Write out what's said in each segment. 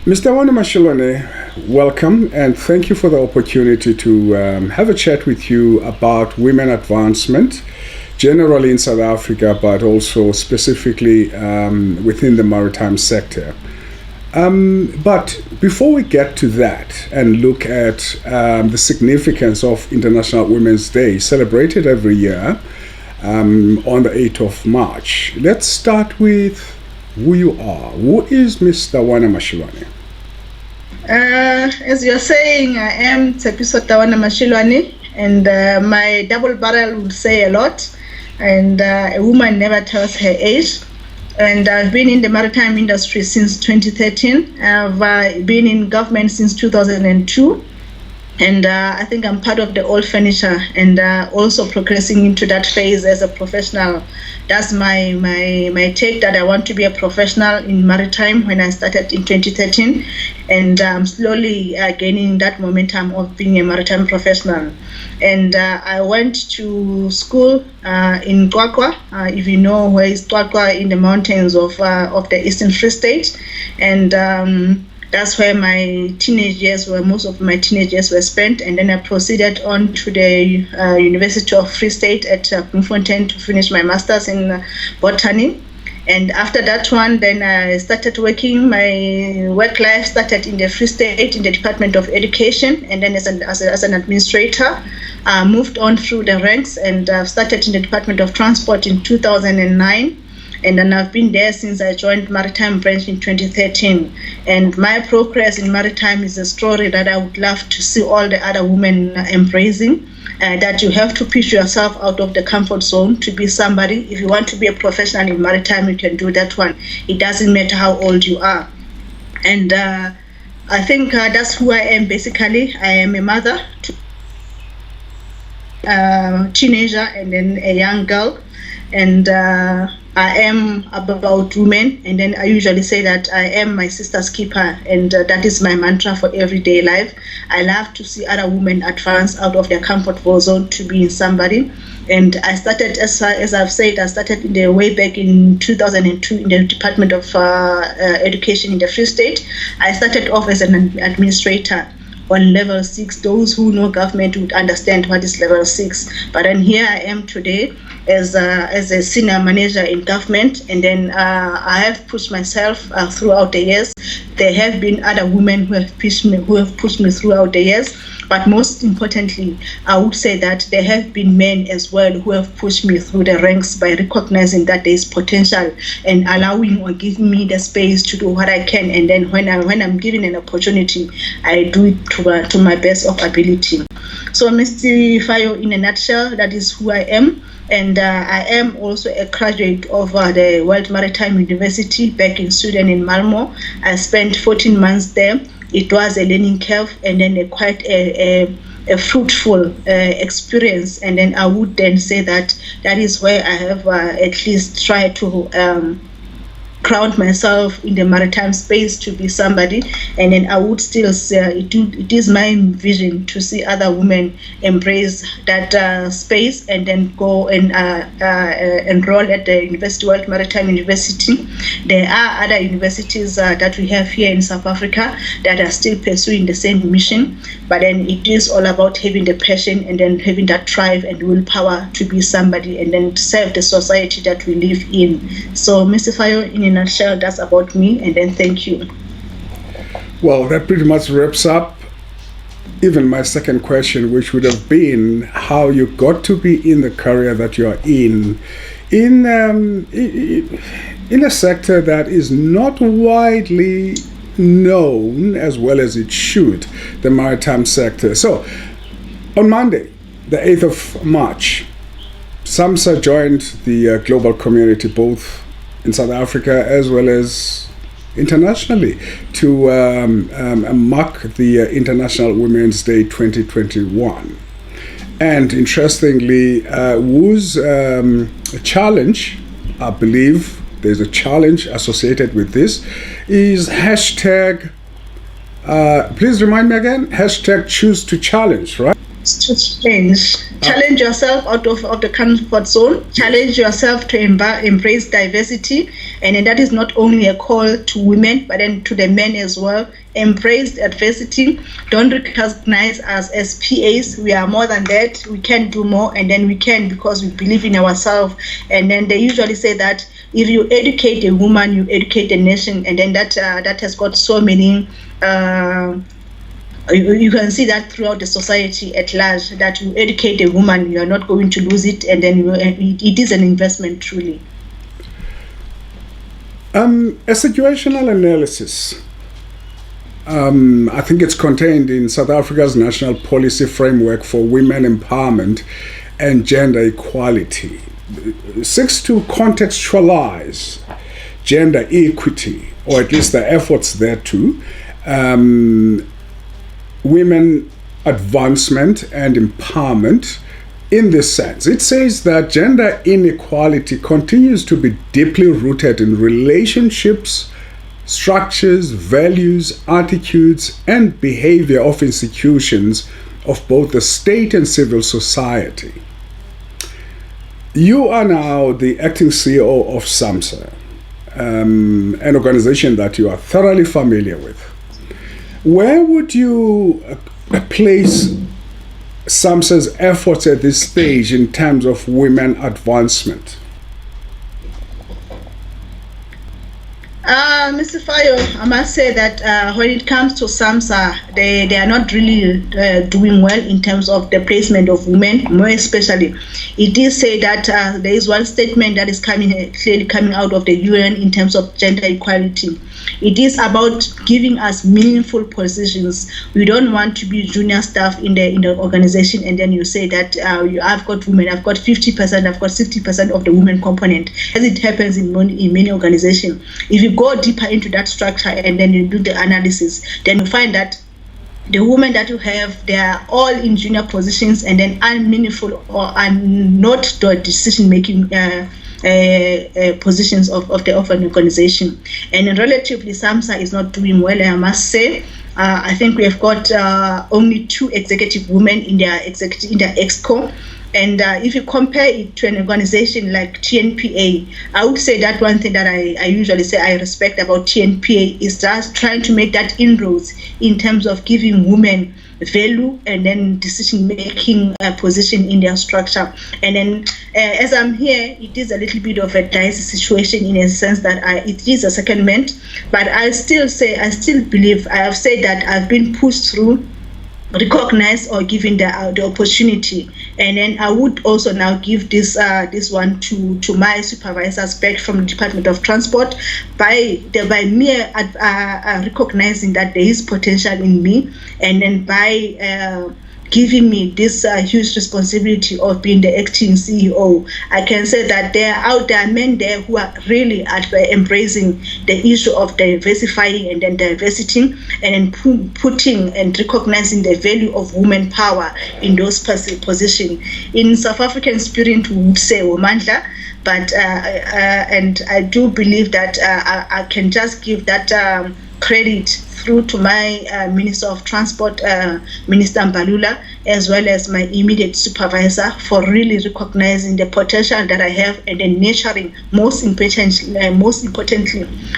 Mr. Taoana-Mashiloane, welcome and thank you for the opportunity to have a chat with you about women advancement, generally in South Africa, but also specifically within the maritime sector. But before we get to that and look at the significance of International Women's Day, celebrated every year on the 8th of March, let's start with who you are. Who is Mr. Taoana-Mashiloane? As you're saying, I am Taoana-Mashiloane, and my double barrel would say a lot, and a woman never tells her age. And I've been in the maritime industry since 2013. I've been in government since 2002. And I think I'm part of the old furniture and also progressing into that phase as a professional. That's my take, that I want to be a professional in maritime when I started in 2013. And I'm slowly gaining that momentum of being a maritime professional. And I went to school in Qwaqwa, if you know where is Qwaqwa, in the mountains of the Eastern Free State. And that's where my teenage years were, most of my teenage years were spent. And then I proceeded on to the University of Free State at Bloemfontein to finish my master's in botany. And after that one, then I started working. My work life started in the Free State in the Department of Education, and then as an administrator, moved on through the ranks and started in the Department of Transport in 2009. And then I've been there since I joined Maritime branch in 2013. And my progress in Maritime is a story that I would love to see all the other women embracing, that you have to push yourself out of the comfort zone to be somebody. If you want to be a professional in Maritime, you can do that one. It doesn't matter how old you are. And I think that's who I am basically. I am a mother to a teenager and then a young girl. And I am about women, and then I usually say that I am my sister's keeper, and that is my mantra for everyday life. I love to see other women advance out of their comfort zone to be in somebody. And I started, as I've said, I started in the way back in 2002 in the Department of Education in the Free State. I started off as an administrator on level 6. Those who know government would understand what is level 6. But then here I am today as a senior manager in government, and then I have pushed myself throughout the years. There have been other women who have pushed me throughout the years. But most importantly, I would say that there have been men as well who have pushed me through the ranks by recognizing that there is potential and allowing or giving me the space to do what I can. And then when I'm given an opportunity, I do it to my best of ability. So, Mr. Fayo, in a nutshell, that is who I am. And I am also a graduate of the World Maritime University back in Sweden, in Malmö. I spent 14 months there. It was a learning curve and then quite a fruitful experience. And then I would then say that is where I have at least tried to ground myself in the maritime space to be somebody. And then I would still say it is my vision to see other women embrace that space and then go and enroll at the World Maritime University. There are other universities that we have here in South Africa that are still pursuing the same mission, but then it is all about having the passion and then having that drive and willpower to be somebody and then serve the society that we live in. So, Mr. Fayo, in a nutshell, that's about me, and then thank you. Well, that pretty much wraps up even my second question, which would have been how you got to be in the career that you are in a sector that is not widely known as well as it should, the maritime sector. So, on Monday, the 8th of March, SAMSA joined the global community, both in South Africa as well as internationally, to mark the International Women's Day 2021. And interestingly, was a challenge, I believe there's a challenge associated with this, is hashtag, please remind me again, hashtag choose to challenge, right? To change. Challenge yourself out of the comfort zone. Challenge yourself to embrace diversity. And then that is not only a call to women, but then to the men as well. Embrace adversity. Don't recognize us as PAs. We are more than that. We can do more, and then we can because we believe in ourselves. And then they usually say that if you educate a woman, you educate the nation. And then that has got so many. You can see that throughout the society at large, that you educate a woman, you are not going to lose it, and then it is an investment truly. A situational analysis, I think it's contained in South Africa's National Policy Framework for Women Empowerment and Gender Equality, seeks to contextualize gender equity, or at least the efforts thereto, women advancement and empowerment in this sense. It says that gender inequality continues to be deeply rooted in relationships, structures, values, attitudes, and behavior of institutions of both the state and civil society. You are now the acting CEO of SAMSA, an organization that you are thoroughly familiar with. Where would you place SAMSA's efforts at this stage in terms of women advancement? Mr. Fayo, I must say that when it comes to SAMSA, they are not really doing well in terms of the placement of women, more especially. It is said that there is one statement that is clearly coming out of the UN in terms of gender equality. It is about giving us meaningful positions. We don't want to be junior staff in the organization, and then you say that I've got women, I've got 50%, I've got 60% of the women component, as it happens in many organizations. If you go deeper into that structure and then you do the analysis, then you find that the women that you have, they are all in junior positions and then unmeaningful or are not the decision-making positions of an organization. And relatively, SAMSA is not doing well, I must say. I think we have got only 2 executive women in their exco. And if you compare it to an organization like TNPA, I would say that one thing that I usually say I respect about TNPA is just trying to make that inroads in terms of giving women value and then decision-making position in their structure. And then as I'm here, it is a little bit of a dicey situation in a sense that it is a secondment, but I still believe, I have said that I've been pushed through, recognized or given the opportunity, and then I would also now give this one to my supervisors back from the Department of Transport by mere recognizing that there is potential in me, and then by giving me this huge responsibility of being the acting CEO. I can say that there are men there who are really embracing the issue of diversifying and then diversity, and then putting and recognizing the value of women power in those positions. In South African spirit, we would say Womandla, but and I do believe that I can just give that credit through to my Minister of Transport, Minister Mbalula, as well as my immediate supervisor, for really recognizing the potential that I have and then nurturing, most importantly,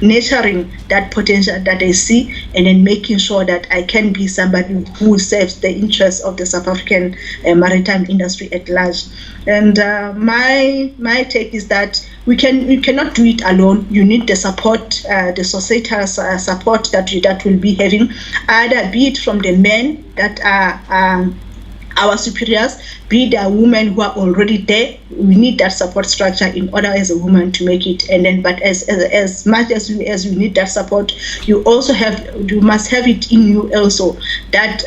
nurturing that potential that I see, and then making sure that I can be somebody who serves the interests of the South African maritime industry at large. And my take is that we cannot do it alone. You need the support, the societal support that will be having, either be it from the men that are our superiors, be the women who are already there. We need that support structure in order as a woman to make it. And then, but as much as you need that support, you must have it in you also. That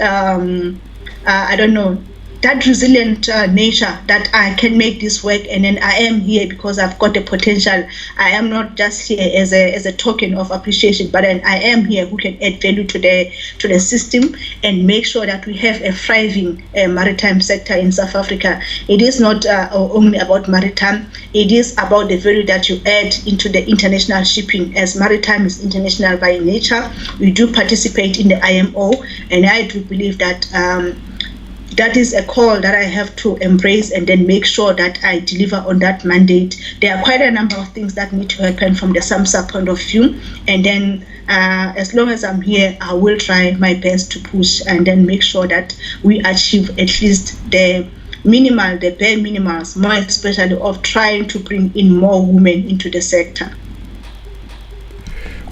that resilient nature that I can make this work, and then I am here because I've got the potential. I am not just here as a token of appreciation, but I am here who can add value to the system and make sure that we have a thriving maritime sector in South Africa. It is not only about maritime, it is about the value that you add into the international shipping, as maritime is international by nature. We do participate in the IMO, and I do believe that that is a call that I have to embrace and then make sure that I deliver on that mandate. There are quite a number of things that need to happen from the SAMSA point of view, and then as long as I'm here, I will try my best to push and then make sure that we achieve at least the bare minimums, more especially of trying to bring in more women into the sector.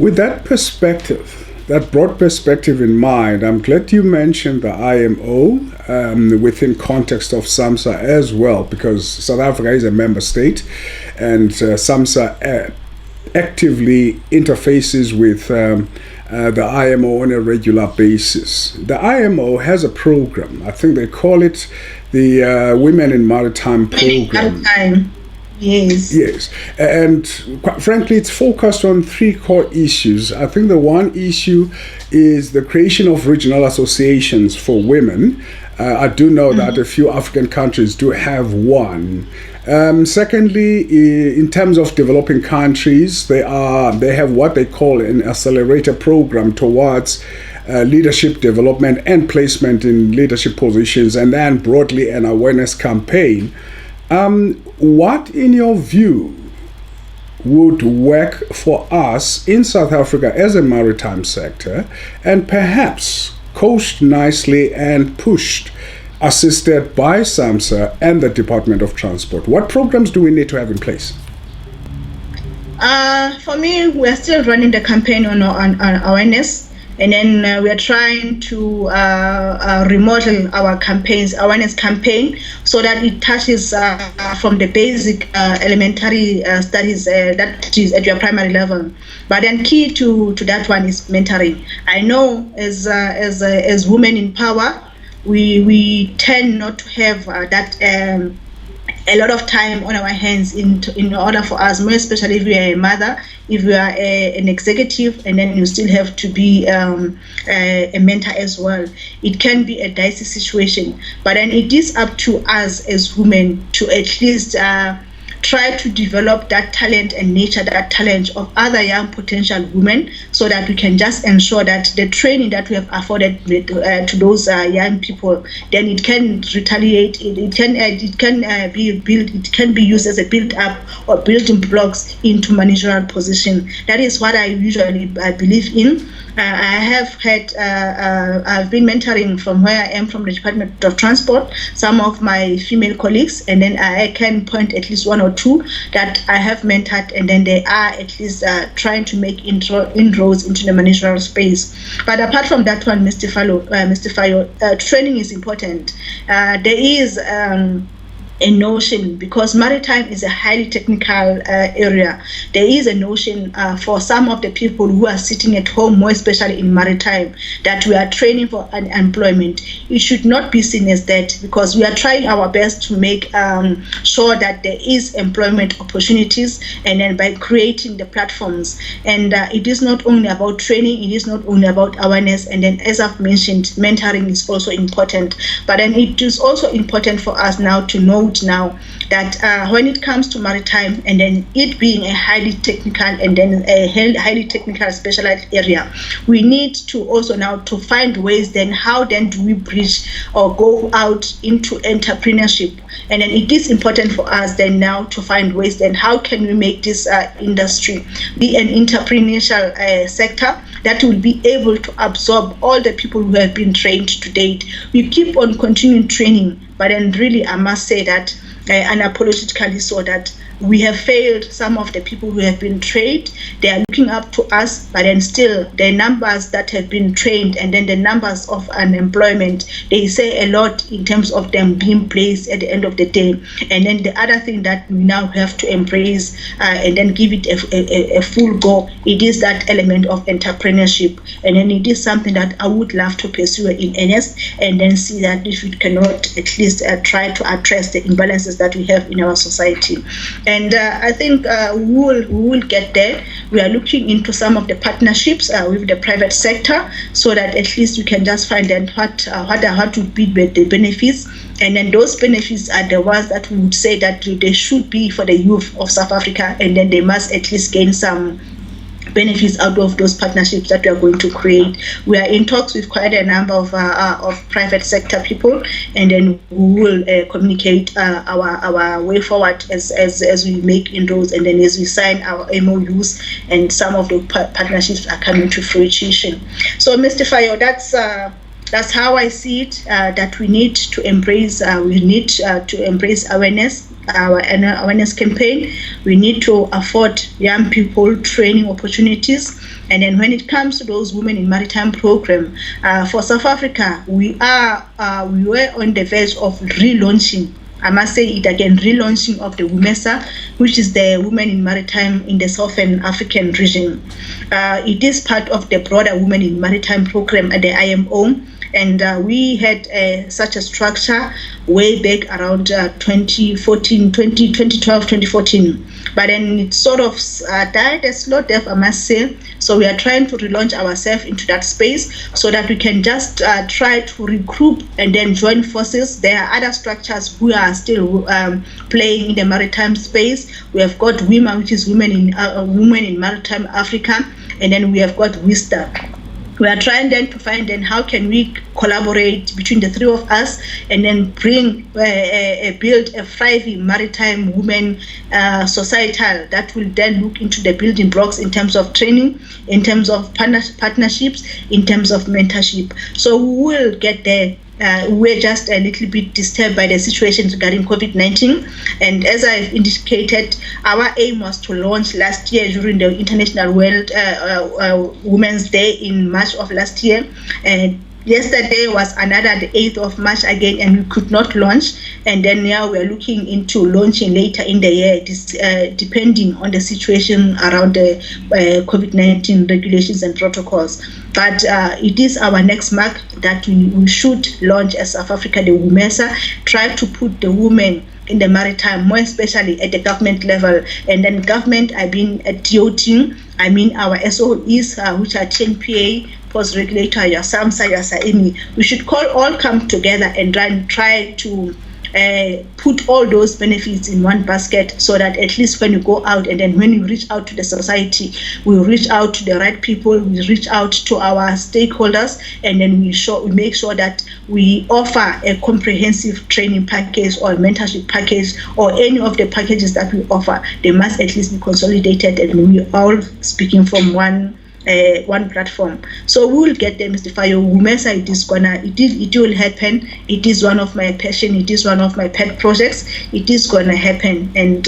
With that perspective, that broad perspective in mind, I'm glad you mentioned the IMO within context of SAMSA as well, because South Africa is a member state, and SAMSA actively interfaces with the IMO on a regular basis. The IMO has a program. I think they call it the Women in Maritime program. Maritime. Yes. Yes. And quite frankly, it's focused on three core issues. I think the one issue is the creation of regional associations for women. I do know that a few African countries do have one. Secondly, in terms of developing countries, they have what they call an accelerator program towards leadership development and placement in leadership positions, and then broadly an awareness campaign. What, in your view, would work for us in South Africa as a maritime sector, and perhaps coached nicely and pushed, assisted by SAMSA and the Department of Transport? What programs do we need to have in place? For me, we're still running the campaign on awareness. And then we are trying to remodel our awareness campaign, so that it touches from the basic elementary studies that is at your primary level. But then key to that one is mentoring. I know as women in power, we tend not to have that a lot of time on our hands in order for us, more especially if we are a mother, if you are an executive, and then you still have to be a mentor as well. It can be a dicey situation, but then it is up to us as women to at least try to develop that talent and nurture that talent of other young potential women, so that we can just ensure that the training that we have afforded to those young people, then it can retaliate. It can be built. It can be used as a build up or building blocks into managerial position. That is what I usually believe in. I've been mentoring from where I am, from the Department of Transport, some of my female colleagues, and then I can point at least one or two that I have mentored, and then they are at least trying to make inroads into the managerial space. But apart from that one, Mr. Fayo, training is important. There is a notion, because maritime is a highly technical area. There is a notion for some of the people who are sitting at home, more especially in maritime, that we are training for unemployment. It should not be seen as that, because we are trying our best to make sure that there is employment opportunities, and then by creating the platforms. And it is not only about training, it is not only about awareness, and then, as I've mentioned, mentoring is also important. But then it is also important for us now to know now that when it comes to maritime, and then it being a highly technical and then a highly technical specialized area, we need to also now to find ways then how then do we bridge or go out into entrepreneurship. And then it is important for us then now to find ways then how can we make this industry be an entrepreneurial sector that will be able to absorb all the people who have been trained to date. We keep on continuing training, but then really I must say that unapologetically so, that we have failed some of the people who have been trained. They are looking up to us, but then still the numbers that have been trained and then the numbers of unemployment, they say a lot in terms of them being placed at the end of the day. And then the other thing that we now have to embrace and then give it a full go, it is that element of entrepreneurship. And then it is something that I would love to pursue in earnest, and then see that if we cannot at least try to address the imbalances that we have in our society. And I think we will get there. We are looking into some of the partnerships with the private sector, so that at least we can just find out what would be the benefits. And then those benefits are the ones that we would say that they should be for the youth of South Africa, and then they must at least gain some benefits out of those partnerships that we are going to create. We are in talks with quite a number of private sector people, and then we will communicate our way forward as we make inroads, and then as we sign our MOUs, and some of the partnerships are coming to fruition. So, Mr. Fayo, that's how I see it. That we need to embrace. Awareness. Our awareness campaign. We need to afford young people training opportunities. And then when it comes to those women in maritime program, for South Africa, we were on the verge of relaunching. I must say it again, relaunching of the WOMESA, which is the Women in Maritime in the Southern African region. It is part of the broader Women in Maritime program at the IMO. And we had such a structure way back around 2012, 2014. But then it sort of died a slow death, I must say. So we are trying to relaunch ourselves into that space so that we can just try to regroup and then join forces. There are other structures who are still playing in the maritime space. We have got WIMA, which is Women in Maritime Africa, and then we have got WISTA. We are trying then to find then how can we collaborate between the three of us and then build a thriving maritime women societal that will then look into the building blocks in terms of training, in terms of partnerships, in terms of mentorship. So we will get there. We're just a little bit disturbed by the situation regarding COVID-19. And as I've indicated, our aim was to launch last year during the International World Women's Day in March of last year. And yesterday was another, the 8th of March again, and we could not launch. And then now we're looking into launching later in the year, depending on the situation around the COVID-19 regulations and protocols. But it is our next mark that we should launch as South Africa, the WOMESA, try to put the women in the maritime, more especially at the government level. And then government, I mean at DOT, I mean our SOEs, which are CHNPA, Post Regulator, your SAMSA, your SAMI. We should all come together and try to put all those benefits in one basket, so that at least when you go out and then when you reach out to the society, we reach out to the right people, we reach out to our stakeholders, and then we make sure that we offer a comprehensive training package or mentorship package, or any of the packages that we offer. They must at least be consolidated, and we're all speaking from one platform. So we will get there, Mr. Fayo. WOMESA, it will happen. It is one of my passion. It is one of my pet projects. It is gonna happen, and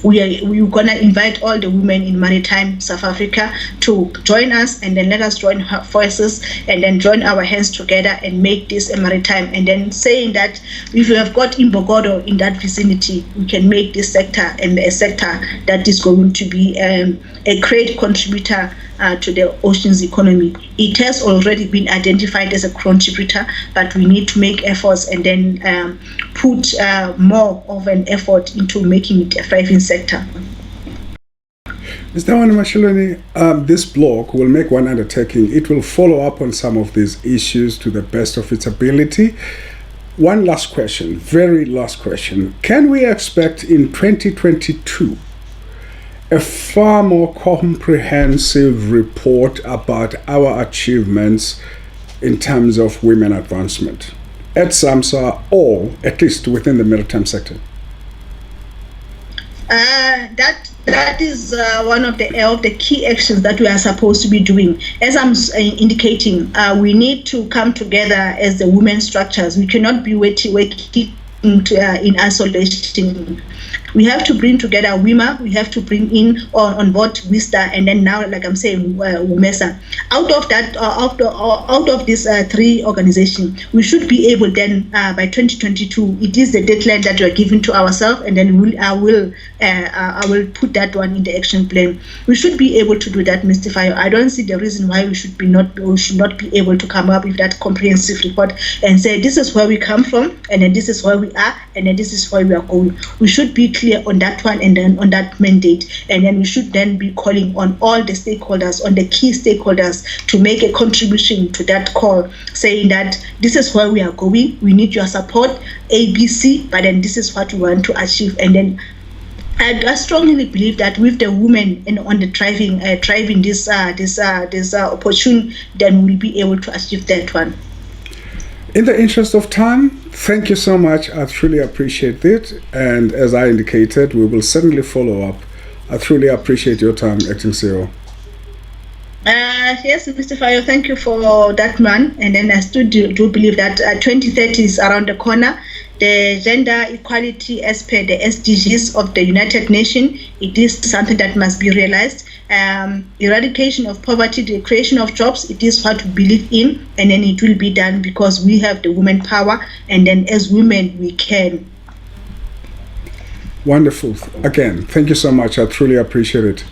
we're gonna invite all the women in maritime South Africa to join us, and then let us join forces and then join our hands together and make this a maritime. And then saying that if we have got Imbogodo in that vicinity, we can make this sector and a sector that is going to be a great contributor to the ocean's economy. It has already been identified as a contributor, but we need to make efforts and then put more of an effort into making it a thriving sector. Mr. Taoana-Mashiloane, this blog will make one undertaking. It will follow up on some of these issues to the best of its ability. One last question, very last question. Can we expect in 2022 a far more comprehensive report about our achievements in terms of women advancement at SAMSA, or at least within the maritime sector? That is one of the key actions that we are supposed to be doing. As I'm indicating, we need to come together as the women structures. We cannot be working in isolation. We have to bring together WIMA, we have to bring in on board WISTA, and then now, like I'm saying, WOMESA. Out of that, out of these three organizations, we should be able then by 2022. It is the deadline that we are giving to ourselves, and then I will put that one in the action plan. We should be able to do that, Mr. Fayo. I don't see the reason why we should not be able to come up with that comprehensive report and say this is where we come from, and then this is where we are, and then this is where we are going. We should be clear on that one and then on that mandate, and then we should then be calling on all the stakeholders, on the key stakeholders, to make a contribution to that call, saying that this is where we are going, we need your support, ABC, but then this is what we want to achieve, and then I strongly believe that with the women and on the driving this opportunity, then we'll be able to achieve that one. In the interest of time, thank you so much. I truly appreciate it. And as I indicated, we will certainly follow up. I truly appreciate your time, Acting CEO. Yes, Mr. Fayo, thank you for that, man. And then I still do believe that 2030 is around the corner. The gender equality as per the SDGs of the United Nations, it is something that must be realized. Eradication of poverty, the creation of jobs, it is what we believe in, and then it will be done because we have the women power, and then as women we can. Wonderful. Again, thank you so much. I truly appreciate it.